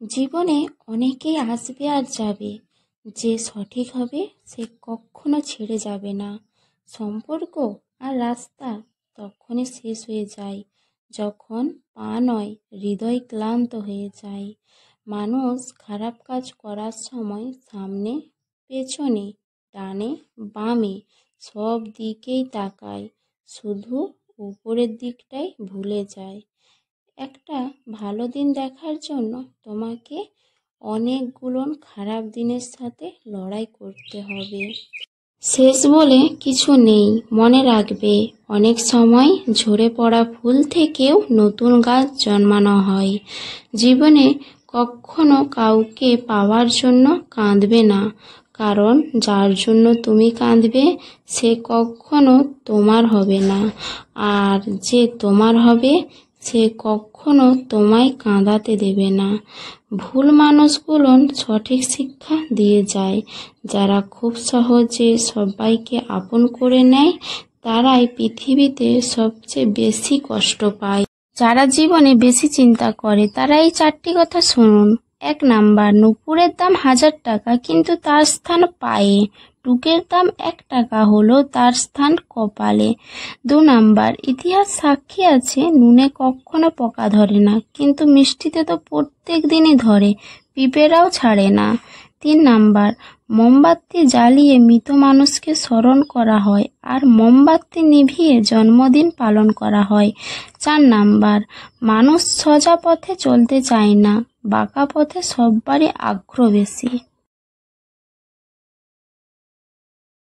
জীবনে অনেকেই আসবে আর যাবে, যে সঠিক হবে সে কখনো ছেড়ে যাবে না। সম্পর্ক আর রাস্তা তখনই শেষ হয়ে যায় যখন পা নয় হৃদয় ক্লান্ত হয়ে যায়। মানুষ খারাপ কাজ করার সময় সামনে, পেছনে, ডানে, বামে সব দিকেই তাকায়, শুধু উপরের দিকটাই ভুলে যায়। একটা ভালো দিন দেখার জন্য তোমাকে অনেকগুলো খারাপ দিনের সাথে লড়াই করতে হবে। শেষ বলে কিছু নেই, মনে রাখবে অনেক সময় ঝরে পড়া ফুল থেকেও নতুন গাছ জন্মানো হয়। জীবনে কখনো কাউকে পাওয়ার জন্য কাঁদবে না, কারণ যার জন্য তুমি কাঁদবে সে কখনো তোমার হবে না, আর যে তোমার হবে সে কখনো তোমায় কাঁদাতে দেবে না। ভুল মানুষগুলো সঠিক শিক্ষা দিয়ে যায়। যারা খুব সহজে সবাইকে আপন করে নেয় তারাই পৃথিবীতে সবচেয়ে বেশি কষ্ট পায়। যারা জীবনে বেশি চিন্তা করে তারা এই 4টি কথা শুনুন। 1 নাম্বার, নুপুরের দাম 1000 টাকা কিন্তু তার স্থান পায়ে। টুকের দাম 1 টাকা হলেও তার স্থান কপালে। 2 নাম্বার, ইতিহাস সাক্ষী আছে নুনে কখনো পোকা ধরে না, কিন্তু মিষ্টিতে তো প্রত্যেক দিনই ধরে, পিঁপড়েরাও ছাড়ে না। 3 নাম্বার, মোমবাতি জ্বালিয়ে মৃত মানুষকে স্মরণ করা হয় আর মোমবাতি নিভিয়ে জন্মদিন পালন করা হয়। 4 নাম্বার, মানুষ সোজা পথে চলতে চায় না, বাঁকা পথে সববারই আগ্রহ বেশি।